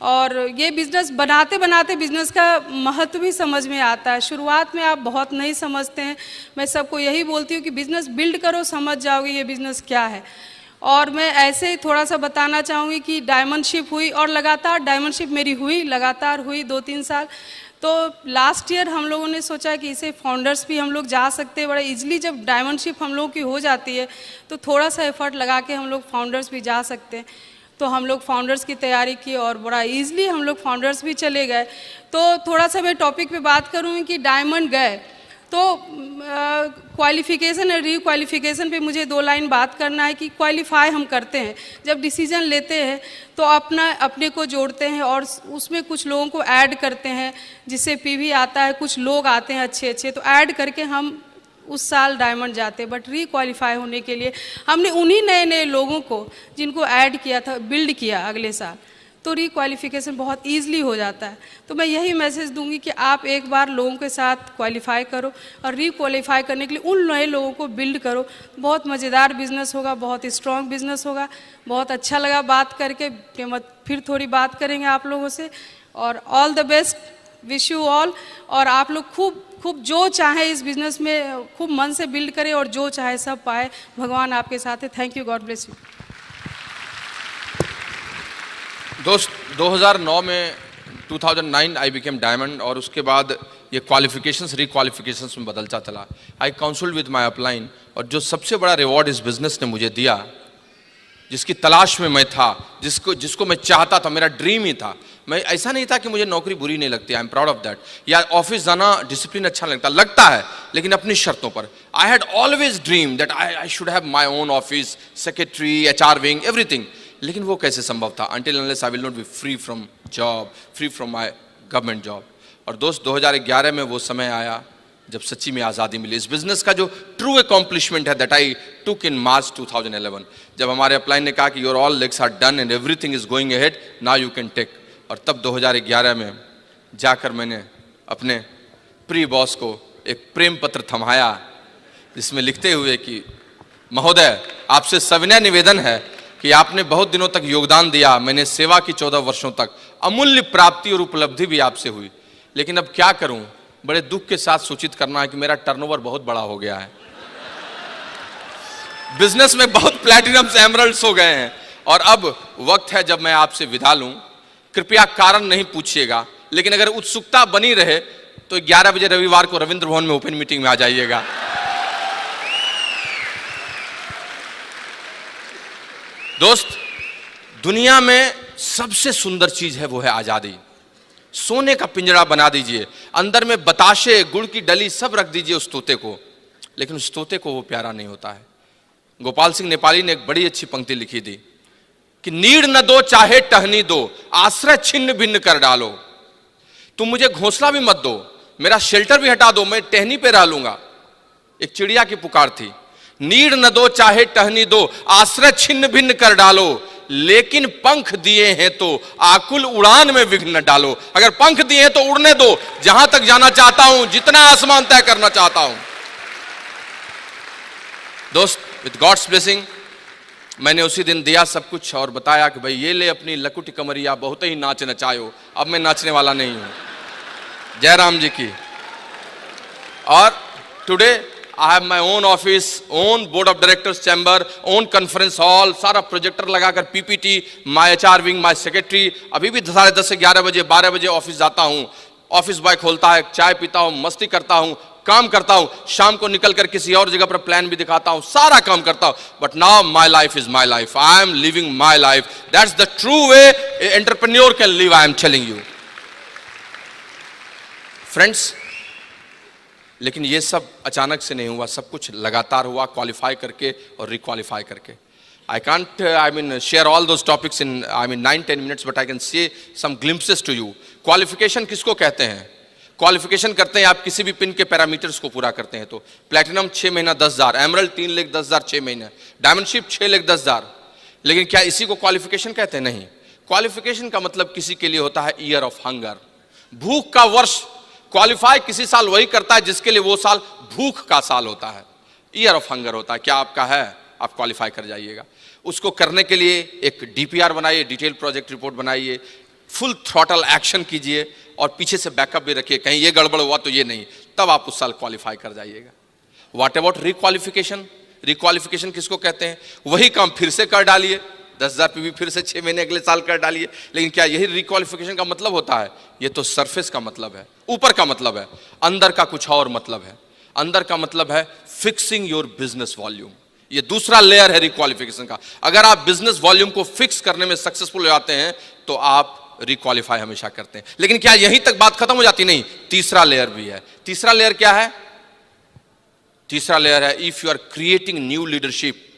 और ये बिज़नेस बनाते बनाते बिज़नेस का महत्व भी समझ में आता है। शुरुआत में आप बहुत नहीं समझते हैं। मैं सबको यही बोलती हूँ कि बिज़नेस बिल्ड करो, समझ जाओगे ये बिज़नेस क्या है। और मैं ऐसे ही थोड़ा सा बताना चाहूँगी कि डायमंडशिप हुई और लगातार डायमंडशिप मेरी हुई, लगातार हुई 2-3 साल। तो लास्ट ईयर हम लोगों ने सोचा कि इसे फाउंडर्स भी हम लोग जा सकते हैं बड़ा इजीली। जब डायमंडशिप हम लोग की हो जाती है तो थोड़ा सा एफर्ट लगा के हम लोग फाउंडर्स भी जा सकते हैं। तो हम लोग फाउंडर्स की तैयारी की और बड़ा इजीली हम लोग फाउंडर्स भी चले गए। तो थोड़ा सा मैं टॉपिक पे बात करूँगी कि डायमंड गए तो क्वालिफिकेशन और रीक्वालिफिकेशन पे मुझे 2 लाइन बात करना है कि क्वालिफाई हम करते हैं जब डिसीजन लेते हैं तो अपने को जोड़ते हैं और उसमें कुछ लोगों को ऐड करते हैं जिससे पीवी आता है, कुछ लोग आते हैं अच्छे अच्छे, तो ऐड करके हम उस साल डायमंड जाते हैं। बट रीक्वालिफाई होने के लिए हमने उन्हीं नए नए लोगों को जिनको ऐड किया था बिल्ड किया अगले साल, तो रीक्वालिफिकेशन बहुत ईजिली हो जाता है। तो मैं यही मैसेज दूंगी कि आप एक बार लोगों के साथ क्वालिफाई करो और रीक्वालिफाई करने के लिए उन नए लोगों को बिल्ड करो। बहुत मज़ेदार बिजनेस होगा, बहुत स्ट्रॉन्ग बिजनेस होगा। बहुत अच्छा लगा बात करके, फिर थोड़ी बात करेंगे आप लोगों से और all the best wish you all. और आप लोग खूब खूब जो चाहे इस बिजनेस में खूब मन से बिल्ड करें और जो चाहे सब पाए। भगवान आपके साथ है। Thank you, God bless you. दोस्त 2009 में 2009 आई बिकेम डायमंड, और उसके बाद ये क्वालिफिकेशंस रिक्वालिफिकेशंस में बदलता चला। आई काउंसल्ड विद माय अपलाइन, और जो सबसे बड़ा रिवॉर्ड इस बिजनेस ने मुझे दिया, जिसकी तलाश में मैं था, जिसको मैं चाहता था, मेरा ड्रीम ही था। मैं ऐसा नहीं था कि मुझे नौकरी बुरी नहीं लगती, आई एम प्राउड ऑफ दैट, या ऑफिस जाना डिसिप्लिन अच्छा लगता है, लेकिन अपनी शर्तों पर। I had always dream that I should have my own office, secretary, HR wing, everything. लेकिन वो कैसे संभव था? until unless I will not be free from job, free from my government job। और दोस्त 2011 में वो समय आया जब सच्ची में आज़ादी मिली। इस बिजनेस का जो ट्रू अकॉम्प्लिशमेंट है that I took in March 2011, जब हमारे अपलाइन ने कहा कि your all legs are done and everything is going ahead, now you can take. और तब 2011 में जाकर मैंने अपने प्री बॉस को एक प्रेम पत्र थमाया, जिसमें लिखते हुए कि महोदय, आपसे सविनय निवेदन है कि आपने बहुत दिनों तक योगदान दिया, मैंने सेवा की 14 वर्षों तक, अमूल्य प्राप्ति और उपलब्धि भी आपसे हुई, लेकिन अब क्या करूं, बड़े दुख के साथ सूचित करना है कि मेरा टर्नओवर बहुत बड़ा हो गया है। बिजनेस में बहुत प्लैटिनम्स, एमरल्ड्स हो गए हैं, और अब वक्त है जब मैं आपसे विदा लूं। कृपया कारण नहीं पूछिएगा, लेकिन अगर उत्सुकता बनी रहे तो 11 बजे रविवार को रविंद्र भवन में ओपन मीटिंग में आ जाइएगा। दोस्त, दुनिया में सबसे सुंदर चीज है वो है आजादी। सोने का पिंजरा बना दीजिए, अंदर में बताशे, गुड़ की डली सब रख दीजिए उस तोते को, लेकिन उस तोते को वो प्यारा नहीं होता है। गोपाल सिंह नेपाली ने एक बड़ी अच्छी पंक्ति लिखी थी कि नीड़ न दो चाहे टहनी दो, आश्रय छिन्न भिन्न कर डालो। तुम मुझे घोंसला भी मत दो, मेरा शेल्टर भी हटा दो, मैं टहनी पे रह लूंगा। एक चिड़िया की पुकार थी, नीड़ न दो चाहे टहनी दो, आश्रय छिन्न भिन्न कर डालो, लेकिन पंख दिए हैं तो आकुल उड़ान में विघ्न न डालो। अगर पंख दिए हैं तो उड़ने दो, जहां तक जाना चाहता हूं, जितना आसमान तय करना चाहता हूं। दोस्त, विद गॉड्स ब्लेसिंग मैंने उसी दिन दिया सब कुछ और बताया कि भाई ये ले अपनी लकुटी कमरिया, बहुत ही नाच नचायो। अब मैं नाचने वाला नहीं हूं। जयराम जी की। और today I have my own office, own board of directors chamber, own conference hall, सारा प्रोजेक्टर लगाकर PPT, my HR wing, my secretary। अभी भी 10:30 से 11 बजे 12 बजे ऑफिस जाता हूँ, ऑफिस बॉय खोलता है, चाय पीता हूँ, मस्ती करता हूँ, काम करता हूँ, शाम को निकल कर किसी और जगह पर प्लान भी दिखाता हूँ, सारा काम करता हूँ। But now my life is my life, I am living my life, that's the true way entrepreneur can live, I am telling you friends. लेकिन ये सब अचानक से नहीं हुआ, सब कुछ लगातार हुआ, क्वालिफाई करके और रिक्वालिफाई करके। I can't, share all those topics in, 9-10 minutes, but I can say some glimpses to you. Qualification किसको कहते हैं? क्वालिफिकेशन करते हैं आप किसी भी पिन के पैरामीटर्स को पूरा करते हैं। तो प्लैटिनम 6 महीना 10,000, एमरल्ड 3,10,000 6 महीने, डायमंडशिप 6,10,000। लेकिन क्या इसी को क्वालिफिकेशन कहते हैं? नहीं। क्वालिफिकेशन का मतलब किसी के लिए होता है ईयर ऑफ हंगर, भूख का वर्ष। क्वालिफाई किसी साल वही करता है जिसके लिए वो साल भूख का साल होता है, ईयर ऑफ हंगर होता है। क्या आपका है? आप क्वालिफाई कर जाइएगा। उसको करने के लिए एक डीपीआर बनाइए, डिटेल प्रोजेक्ट रिपोर्ट बनाइए, फुल थ्रॉटल एक्शन कीजिए और पीछे से बैकअप भी रखिए, कहीं ये गड़बड़ हुआ तो ये नहीं, तब आप उस साल क्वालिफाई कर जाइएगा। What about रिक्वालिफिकेशन? रिक्वालिफिकेशन किसको कहते हैं? वही काम फिर से कर डालिए, 10,000 पीवी फिर से 6 महीने अगले साल कर डालिए। लेकिन क्या यही रिक्वालिफिकेशन का मतलब होता है? ये तो सरफेस का मतलब है, ऊपर का मतलब है, अंदर का कुछ और मतलब है। अंदर का मतलब है फिक्सिंग योर बिजनेस वॉल्यूम। ये दूसरा लेयर है रिक्वालिफिकेशन का। अगर आप बिजनेस वॉल्यूम को फिक्स करने में सक्सेसफुल हो जाते हैं तो आप रिक्वालिफाई हमेशा करते हैं। लेकिन क्या यहीं तक बात खत्म हो जाती? नहीं, तीसरा लेयर भी है। तीसरा लेयर क्या है? तीसरा लेयर है if you are creating new leadership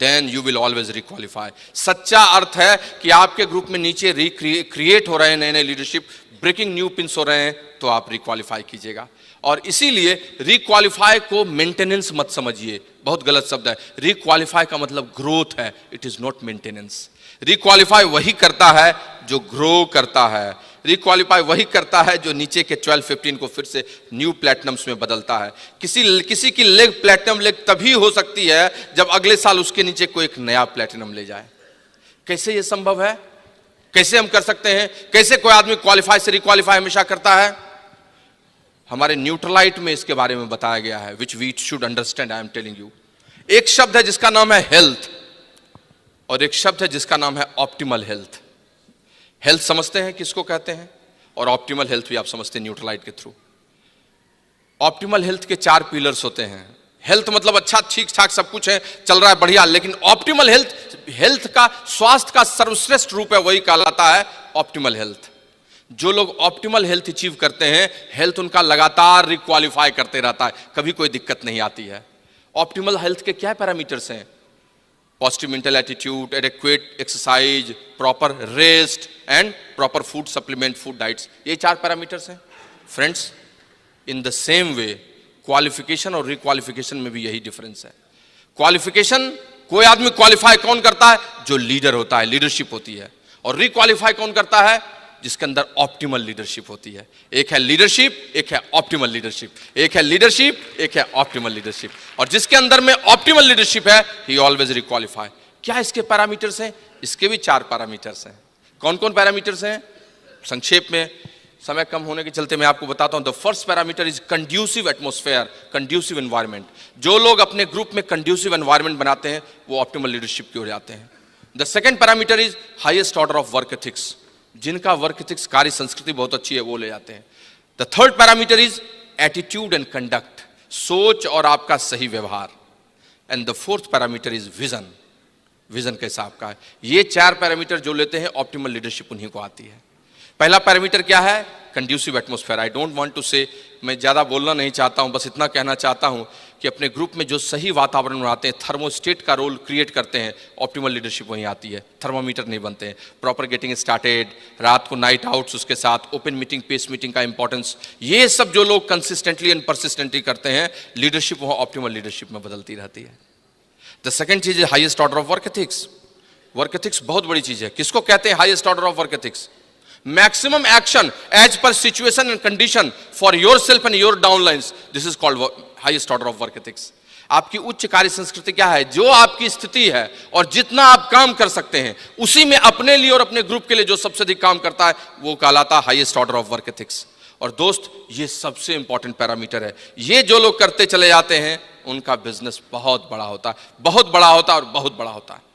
then you will always requalify. सच्चा अर्थ है कि आपके ग्रुप में नीचे क्रिएट हो रहे हैं नए नए लीडरशिप, ब्रेकिंग न्यू पिंस हो रहे हैं, तो आप रिक्वालिफाई कीजिएगा। और इसीलिए रिक्वालिफाई को मेंटेनेंस मत समझिए, बहुत गलत शब्द है। रिक्वालिफाई का मतलब ग्रोथ है, इट इज नॉट मेंटेनेंस। रिक्वालिफाई वही करता है जो ग्रो करता है। रिक्वालिफाई वही करता है जो नीचे के 12-15 को फिर से न्यू प्लैटिनम्स में बदलता है। किसी की लेग प्लैटिनम लेग तभी हो सकती है जब अगले साल उसके नीचे कोई एक नया प्लैटिनम ले जाए। कैसे ये संभव है? कैसे हम कर सकते हैं? कैसे कोई आदमी क्वालिफाई से रिक्वालिफाई हमेशा करता है? हमारे न्यूट्रलाइट में इसके बारे में बताया गया है, which we should understand, I am telling you. एक शब्द है जिसका नाम है हेल्थ, और एक शब्द है जिसका नाम है ऑप्टिमल हेल्थ। हेल्थ समझते हैं किसको कहते हैं, और ऑप्टिमल हेल्थ भी आप समझते हैं न्यूट्रलाइट के थ्रू। ऑप्टिमल हेल्थ के 4 पिलर्स होते हैं। हेल्थ मतलब अच्छा, ठीक ठाक सब कुछ है, चल रहा है बढ़िया, लेकिन ऑप्टिमल हेल्थ, हेल्थ का, स्वास्थ्य का सर्वश्रेष्ठ रूप है, वही कहलाता है ऑप्टिमल हेल्थ। जो लोग ऑप्टिमल हेल्थ अचीव करते हैं, हेल्थ उनका लगातार रिक्वालिफाई करते रहता है, कभी कोई दिक्कत नहीं आती है। ऑप्टिमल हेल्थ के क्या पैरामीटर्स हैं? Positive mental attitude, adequate exercise, proper rest and proper food supplement, food diets, ये 4 पैरामीटर्स हैं। Friends, in the same way qualification और रिक्वालिफिकेशन में भी यही डिफरेंस है। क्वालिफिकेशन, कोई आदमी क्वालिफाई कौन करता है? जो लीडर होता है, लीडरशिप होती है। और रिक्वालिफाई कौन करता है? जिसके अंदर ऑप्टिमल लीडरशिप होती है। एक है लीडरशिप, एक है ऑप्टिमल लीडरशिप, एक है लीडरशिप, एक है ऑप्टिमल लीडरशिप। और जिसके अंदर में ऑप्टिमल लीडरशिप है, ही ऑलवेज रिक्वालिफाई। क्या इसके पैरामीटर्स हैं? इसके भी 4 पैरामीटर्स हैं। कौन कौन पैरामीटर्स हैं? संक्षेप में, समय कम होने के चलते मैं आपको बताता हूं। The first parameter is conducive atmosphere, conducive environment. जो लोग अपने ग्रुप में कंड्यूसिव एनवायरनमेंट बनाते हैं, वो ऑप्टिमल लीडरशिप की ओर जाते हैं। The second parameter is highest order of work ethics. जिनका वर्क एथिक्स, कार्य संस्कृति बहुत अच्छी है, वो ले जाते हैं। The third parameter is attitude and conduct, सोच और आपका सही व्यवहार। And the fourth parameter is vision, vision कैसा आपका है। ये 4 पैरामीटर जो लेते हैं, ऑप्टिमल लीडरशिप उन्हीं को आती है। पहला पैरामीटर क्या है? Conducive atmosphere. I don't want to say, मैं ज़्यादा बोलना नहीं चाहता हूं, बस इतना कहना चाहता हूं कि अपने ग्रुप में जो सही वातावरण बनाते हैं, थर्मोस्टेट का रोल क्रिएट करते हैं, ऑप्टिमल लीडरशिप वहीं आती है। थर्मोमीटर नहीं बनते हैं। प्रॉपर गेटिंग स्टार्टेड, रात को नाइट आउट्स, उसके साथ ओपन मीटिंग, पेस मीटिंग का इंपॉर्टेंस, ये सब जो लोग कंसिस्टेंटली एंड परसिस्टेंटली करते हैं, लीडरशिप वहाँ ऑप्टिमल लीडरशिप में बदलती रहती है। द सेकेंड चीज है highest order of work ethics. Work ethics बहुत बड़ी चीज है। किसको कहते हैं highest order of work ethics? Maximum action as per situation and condition for your self and your downlines, this is called highest order of work ethics. आपकी उच्च कार्य संस्कृति क्या है? जो आपकी स्थिति है और जितना आप काम कर सकते हैं, उसी में अपने लिए और अपने ग्रुप के लिए जो सबसे अधिक काम करता है, वो कहलाता है highest order of work ethics. और दोस्त, ये सबसे इंपॉर्टेंट पैरामीटर है। ये जो लोग करते चले जाते हैं, उनका बिजनेस बहुत बड़ा होता है, बहुत बड़ा होता है और बहुत बड़ा होता है।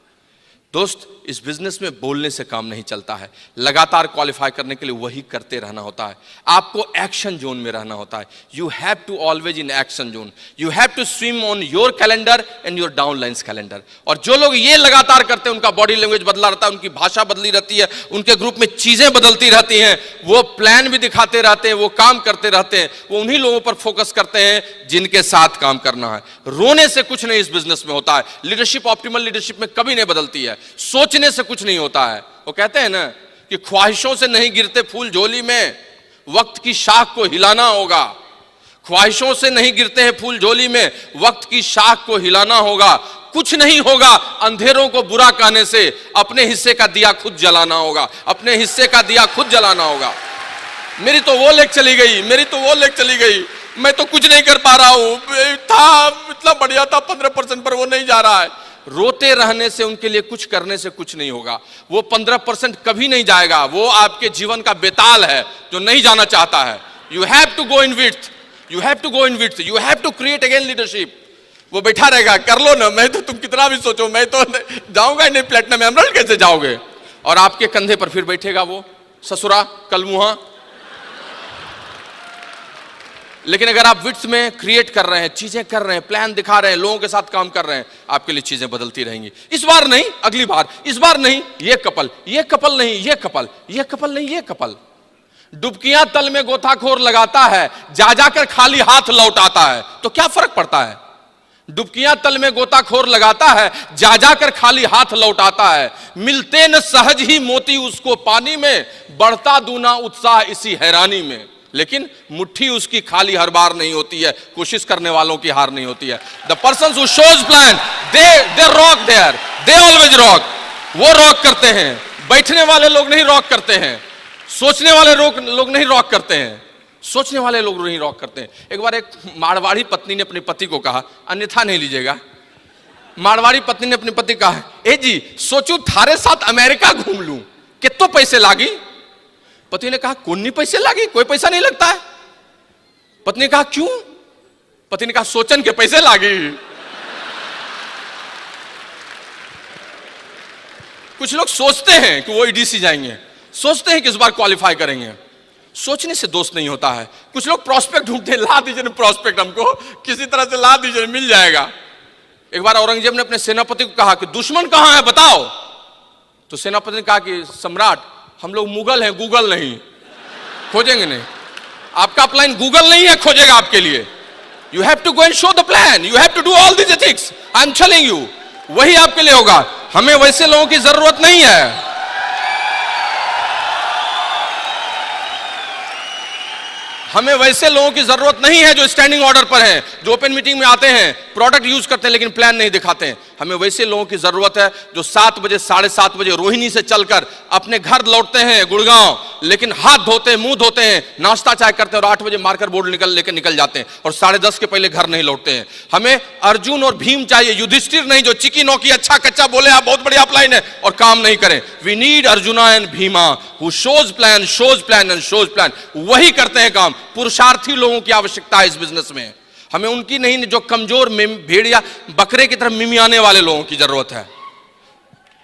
दोस्त, इस बिजनेस में बोलने से काम नहीं चलता है। लगातार क्वालिफाई करने के लिए वही करते रहना होता है। आपको एक्शन जोन में रहना होता है। You have to always in action zone. You have to swim on your calendar and your downlines calendar. और जो लोग ये लगातार करते हैं, उनका बॉडी लैंग्वेज बदला रहता है, उनकी भाषा बदली रहती है, उनके ग्रुप में चीजें बदलती रहती हैं, वो प्लान भी दिखाते रहते हैं, वो काम करते रहते हैं, वो उन्हीं लोगों पर फोकस करते हैं जिनके साथ काम करना है। रोने से कुछ नहीं इस बिजनेस में होता है। लीडरशिप ऑप्टिमल लीडरशिप में कभी नहीं बदलती है। सोचने से कुछ नहीं होता है। वो कहते हैं ना कि ख्वाहिशों से नहीं गिरते फूल झोली में, वक्त की शाख को हिलाना होगा। ख्वाहिशों से नहीं गिरते हैं फूल झोली में, वक्त की शाख को हिलाना होगा। कुछ नहीं होगा अंधेरों को बुरा कहने से, अपने हिस्से का दिया खुद जलाना होगा, अपने हिस्से का दिया खुद जलाना होगा। मेरी तो वो लेग चली गई, मेरी तो वो लेग चली गई, मैं तो कुछ नहीं कर पा रहा हूं, था इतना बढ़िया था 15% पर वो नहीं जा रहा है। रोते रहने से, उनके लिए कुछ करने से कुछ नहीं होगा। वो 15% कभी नहीं जाएगा। वो आपके जीवन का बेताल है जो नहीं जाना चाहता है। You have to go in width, you have to go in width, you have to create again leadership. वो बैठा रहेगा, कर लो ना, मैं तो, तुम कितना भी सोचो, मैं तो जाऊंगा ही नहीं, प्लेटिनम एमराल्ड कैसे जाओगे? और आपके कंधे पर फिर बैठेगा वो ससुरा कलमुहा। लेकिन अगर आप विट्स में क्रिएट कर रहे हैं, चीजें कर रहे हैं, प्लान दिखा रहे हैं, लोगों के साथ काम कर रहे हैं, आपके लिए चीजें बदलती रहेंगी। इस बार नहीं, अगली बार, इस बार नहीं, ये कपल, ये कपल नहीं, ये कपल, ये कपल नहीं, ये कपल। डुबकियां तल में गोताखोर लगाता है, जा जाकर खाली हाथ लौट आता है, तो क्या फर्क पड़ता है? डुबकियां तल में गोताखोर लगाता है, जा जाकर खाली हाथ लौट आता है। मिलते न सहज ही मोती उसको पानी में, बढ़ता दूना उत्साह इसी हैरानी में। लेकिन मुट्ठी उसकी खाली हर बार नहीं होती है, कोशिश करने वालों की हार नहीं होती है। The person who shows plan, they rock there, they always rock. वो रॉक करते हैं। बैठने वाले लोग नहीं रॉक करते हैं, सोचने वाले लोग नहीं रॉक करते हैं, सोचने वाले लोग नहीं रॉक करते हैं। एक बार एक मारवाड़ी पत्नी ने अपने पति को कहा, अन्यथा नहीं लीजिएगा, मारवाड़ी पत्नी ने अपने पति कहा, ए जी सोचू थारे साथ अमेरिका घूम लूं, कितो पैसे लागी? पति ने कहा, कौन नहीं पैसे लागी, कोई पैसा नहीं लगता है। पत्नी ने कहा क्यों? पति ने कहा सोचन के पैसे लागी। कुछ लोग सोचते हैं कि वो ईडीसी जाएंगे, सोचते हैं कि इस बार क्वालिफाई करेंगे। सोचने से दोस्त नहीं होता है। कुछ लोग प्रोस्पेक्ट ढूंढते हैं, ला दीजिए ना प्रोस्पेक्ट, हमको किसी तरह से ला दीजिए, मिल जाएगा। एक बार औरंगजेब ने अपने सेनापति को कहा कि दुश्मन कहां है बताओ। तो सेनापति ने कहा कि सम्राट, हम लोग मुगल हैं, गूगल नहीं, खोजेंगे नहीं। आपका अपलाइन गूगल नहीं है, खोजेगा आपके लिए। You have to go and show the plan, you have to do all this ethics, I am telling you, वही आपके लिए होगा। हमें वैसे लोगों की जरूरत नहीं है। हमें वैसे लोगों की जरूरत नहीं है जो स्टैंडिंग ऑर्डर पर हैं, जो ओपन मीटिंग में आते हैं, प्रोडक्ट यूज करते हैं लेकिन प्लान नहीं दिखाते हैं। हमें वैसे लोगों की जरूरत है जो 7 बजे 7:30 बजे रोहिणी से चलकर अपने घर लौटते हैं गुड़गांव, लेकिन हाथ धोते हैं, मुंह धोते हैं, नाश्ता चाय करते हैं और 8 बजे मार्कर बोर्ड लेकर निकल जाते हैं और 10:30 के पहले घर नहीं लौटते हैं। हमें अर्जुन और भीम चाहिए, युधिष्ठिर नहीं जो चिकी नौकी अच्छा कच्चा बोले आप बहुत बढ़िया अपलाइन है और काम नहीं करें। We need Arjuna and Bhima who shows plan and shows plan. वही करते हैं काम। पुरुषार्थी लोगों की आवश्यकता है इस बिजनेस में। हमें उनकी नहीं जो कमजोर भेड़िया बकरे की तरह मिमियाने वाले लोगों की जरूरत है।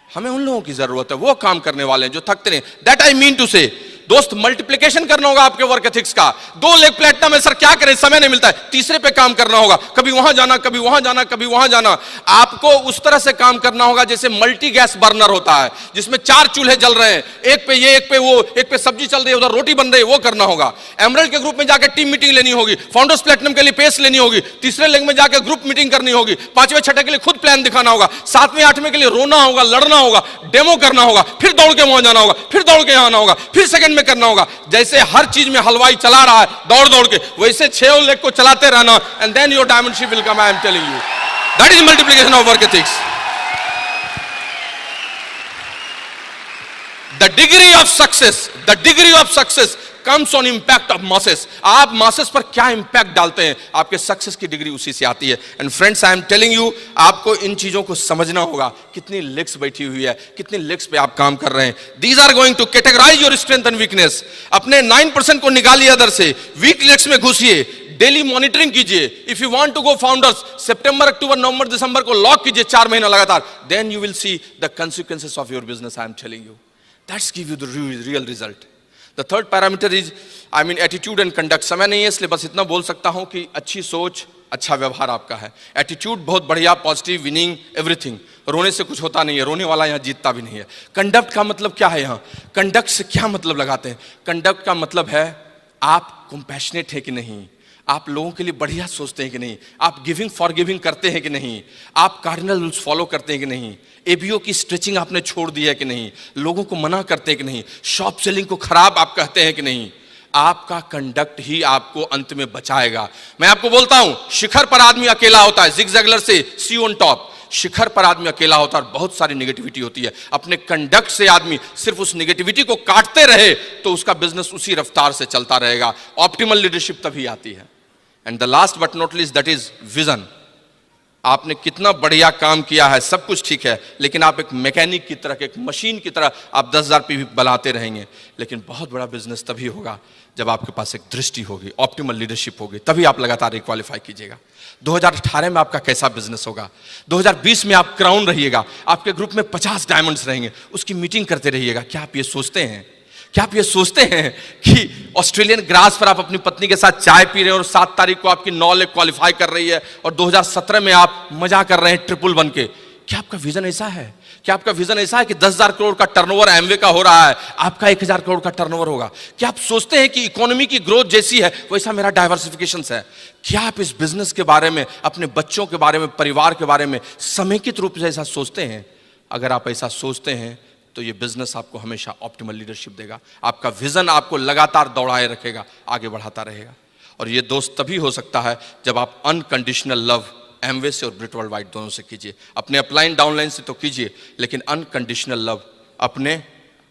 हमें उन लोगों की जरूरत है, वो काम करने वाले हैं जो थकते नहीं। दैट आई मीन टू से दोस्त, मल्टीप्लिकेशन करना होगा आपके वर्क एथिक्स का। 2 लेग प्लेटिनम है सर, क्या करें, समय नहीं मिलता है। तीसरे पे काम करना होगा, कभी वहां जाना, कभी वहां जाना, कभी वहां जाना। आपको उस तरह से काम करना होगा जैसे मल्टी गैस बर्नर होता है, जिसमें 4 चूल्हे जल रहे हैं, एक पे ये, एक पे वो, एक पे सब्जी चल रही है, उधर रोटी बन रही है, वो करना होगा। एमरल्ड के ग्रुप में जाकर टीम मीटिंग लेनी होगी, फाउंडर्स प्लेटिनम के लिए पेस लेनी होगी, तीसरे लेग में जाकर ग्रुप मीटिंग करनी होगी, 5वें 6ठे के लिए खुद प्लान दिखाना होगा, 7वें 8वें के लिए रोना होगा, लड़ना होगा, डेमो करना होगा, फिर दौड़ के वहां जाना होगा, फिर दौड़ के यहां आना होगा, फिर सेकंड में करना होगा। जैसे हर चीज में हलवाई चला रहा है दौड़ दौड़ के, वैसे 6 लेग को चलाते रहना, and then your diamond ship will come. I am telling you, that is multiplication of work ethics. The degree of success comes on impact of masses. आप मासेस पर क्या इंपैक्ट डालते हैं, आपके सक्सेस की डिग्री उसी से आती है। And friends, I am telling you, आपको इन चीजों को समझना होगा। कितनी लेग्स बैठी हुई है, कितनी लेग्स पे आप काम कर रहे हैं। These are going to categorise your strength and weakness. अपने 9% को निकालिए अदर से, वीक लेग्स में घुसिए, डेली मॉनिटरिंग कीजिए। If you want to go founders, सितंबर, अक्टूबर, नवंबर, दिसंबर को लॉक कीजिए 4 महीना लगातार, then you will see the consequences of your business. I am telling you, that's give you the real result. The third parameter is attitude and conduct. समय नहीं है इसलिए बस इतना बोल सकता हूं कि अच्छी सोच, अच्छा व्यवहार आपका है। एटीट्यूड बहुत बढ़िया, पॉजिटिव, विनिंग, एवरीथिंग। रोने से कुछ होता नहीं है, रोने वाला यहां जीतता भी नहीं है। कंडक्ट का मतलब क्या है? यहां कंडक्ट से क्या मतलब लगाते हैं? कंडक्ट का मतलब है आप कंपैशनेट है कि नहीं, आप लोगों के लिए बढ़िया सोचते हैं कि नहीं, आप गिविंग फॉरगिविंग करते हैं कि नहीं, आप कार्डिनल रूल्स फॉलो करते हैं कि नहीं, एबीओ की स्ट्रेचिंग आपने छोड़ दी है कि नहीं, लोगों को मना करते हैं कि नहीं, शॉप सेलिंग को खराब आप कहते हैं कि नहीं। आपका कंडक्ट ही आपको अंत में बचाएगा। मैं आपको बोलता हूं, शिखर पर आदमी अकेला होता है, जिग जैगलर से सी ऑन टॉप। शिखर पर आदमी अकेला होता है और बहुत सारी नेगेटिविटी होती है। अपने कंडक्ट से आदमी सिर्फ उस नेगेटिविटी को काटते रहे तो उसका बिजनेस उसी रफ्तार से चलता रहेगा। ऑप्टिमल लीडरशिप तभी आती है। And the last but not least, that is vision. आपने कितना बढ़िया काम किया है, सब कुछ ठीक है, लेकिन आप एक मैकेनिक की तरह, एक मशीन की तरह आप 10,000 पी बनाते रहेंगे, लेकिन बहुत बड़ा बिजनेस तभी होगा जब आपके पास एक दृष्टि होगी, ऑप्टिमल लीडरशिप होगी, तभी आप लगातार रिक्वालिफाई कीजिएगा। 2018 में आपका कैसा बिजनेस होगा, 2020 में आप क्राउन रहिएगा, आपके ग्रुप में 50 डायमंड्स रहेंगे, उसकी मीटिंग करते रहिएगा। क्या आप ये सोचते हैं, क्या आप ये सोचते हैं कि ऑस्ट्रेलियन ग्रास पर आप अपनी पत्नी के साथ चाय पी रहे हैं और 7 तारीख को आपकी 9 लेग क्वालिफाई कर रही है और 2017 में आप मजा कर रहे हैं ट्रिपल बन के? क्या आपका विजन ऐसा है? क्या आपका विजन ऐसा है कि 10,000 करोड़ का टर्नओवर एमवे का हो रहा है, आपका 1,000 करोड़ का टर्नओवर होगा? क्या आप सोचते हैं कि इकोनॉमी की ग्रोथ जैसी है वैसा मेरा डाइवर्सिफिकेशन है? क्या आप इस बिजनेस के बारे में, अपने बच्चों के बारे में, परिवार के बारे में समेकित रूप से ऐसा सोचते हैं? अगर आप ऐसा सोचते हैं तो ये बिजनेस आपको हमेशा ऑप्टिमल लीडरशिप देगा। आपका विजन आपको लगातार दौड़ाए रखेगा, आगे बढ़ाता रहेगा। और ये दोस्त तभी हो सकता है जब आप अनकंडीशनल लव एमवे से और ब्रिट वर्ल्ड वाइड दोनों से कीजिए। अपने अपलाइन डाउनलाइन से तो कीजिए, लेकिन अनकंडीशनल लव अपने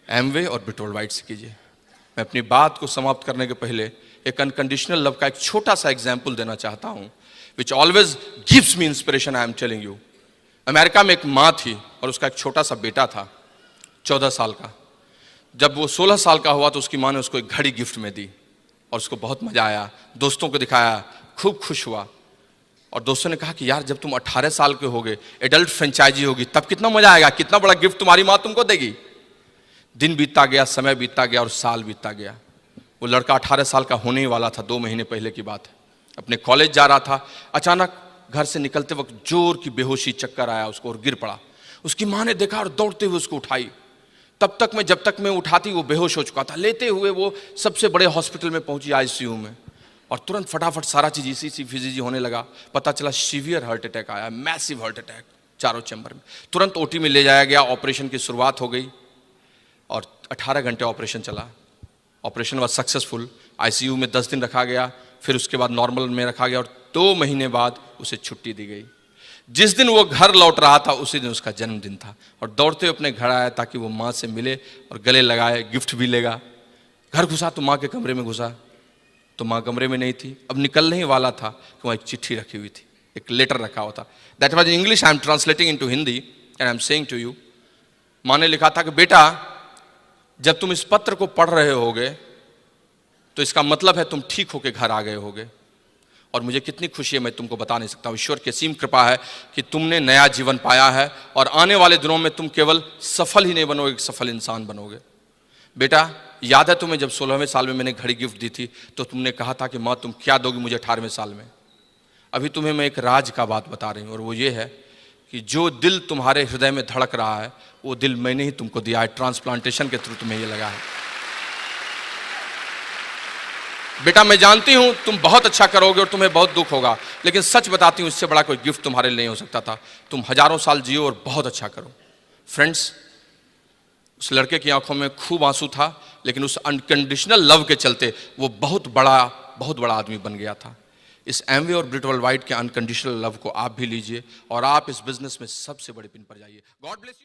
एमवे और ब्रिट वर्ल्ड वाइड से कीजिए। मैं अपनी बात को समाप्त करने के पहले एक अनकंडीशनल लव का एक छोटा सा एग्जाम्पल देना चाहता हूँ, which always gives me inspiration. I am telling you, America में एक माँ थी और उसका एक छोटा सा बेटा था 14 साल का। जब वो 16 साल का हुआ तो उसकी माँ ने उसको एक घड़ी गिफ्ट में दी। और उसको बहुत मजा आया, दोस्तों को दिखाया, खूब खुश हुआ। और दोस्तों ने कहा कि यार जब तुम 18 साल के होगे, एडल्ट फ्रेंचाइजी होगी, तब कितना मजा आएगा, कितना बड़ा गिफ्ट तुम्हारी माँ तुमको देगी। दिन बीतता गया, समय बीतता गया और साल बीतता गया। वो लड़का 18 साल का होने ही वाला था, 2 महीने पहले की बात है। अपने कॉलेज जा रहा था, अचानक घर से निकलते वक्त जोर की बेहोशी, चक्कर आया उसको और गिर पड़ा। उसकी माँ ने देखा और दौड़ते हुए उसको उठाई। तब तक जब तक मैं उठाती वो बेहोश हो चुका था। लेते हुए वो सबसे बड़े हॉस्पिटल में पहुंची, आईसीयू में, और तुरंत फटाफट सारा चीज ईसीजी फिजीजी होने लगा। पता चला सीवियर हार्ट अटैक आया, मैसिव हार्ट अटैक, चारों चैम्बर में। तुरंत ओटी में ले जाया गया, ऑपरेशन की शुरुआत हो गई और 18 घंटे ऑपरेशन चला। Operation was successful. आईसीयू में 10 दिन रखा गया, फिर उसके बाद नॉर्मल में रखा गया और 2 महीने बाद उसे छुट्टी दी गई। जिस दिन वो घर लौट रहा था उसी दिन उसका जन्मदिन था और दौड़ते हुए अपने घर आया ताकि वो माँ से मिले और गले लगाए, गिफ्ट भी लेगा। घर घुसा तो माँ के कमरे में घुसा तो माँ कमरे में नहीं थी। अब निकलने ही वाला था कि वहाँ एक चिट्ठी रखी हुई थी, एक लेटर रखा हुआ था। That was in English, I am translating into Hindi and I am saying to you. माँ ने लिखा था कि बेटा जब तुम इस पत्र को पढ़ रहे होगे तो इसका मतलब है तुम ठीक होके घर आ गए होगे और मुझे कितनी खुशी है मैं तुमको बता नहीं सकता हूँ। ईश्वर की असीम कृपा है कि तुमने नया जीवन पाया है और आने वाले दिनों में तुम केवल सफल ही नहीं बनोगे, सफल इंसान बनोगे। बेटा याद है तुम्हें जब 16वें साल में मैंने घड़ी गिफ्ट दी थी तो तुमने कहा था कि माँ तुम क्या दोगी मुझे 18वें साल में। अभी तुम्हें मैं एक राज का बात बता रही हूँ और वो ये है कि जो दिल तुम्हारे हृदय में धड़क रहा है वो दिल मैंने ही तुमको दिया है, ट्रांसप्लांटेशन के थ्रू तुम्हें ये लगा है। बेटा मैं जानती हूं तुम बहुत अच्छा करोगे और तुम्हें बहुत दुख होगा, लेकिन सच बताती हूं इससे बड़ा कोई गिफ्ट तुम्हारे लिए नहीं हो सकता था। तुम हजारों साल जियो और बहुत अच्छा करो। फ्रेंड्स, उस लड़के की आंखों में खूब आंसू था, लेकिन उस अनकंडीशनल लव के चलते वो बहुत बड़ा आदमी बन गया था। इस एमवे और ब्रिट वर्ल्ड वाइड के अनकंडीशनल लव को आप भी लीजिए और आप इस बिजनेस में सबसे बड़े पिन पर जाइए। God bless you.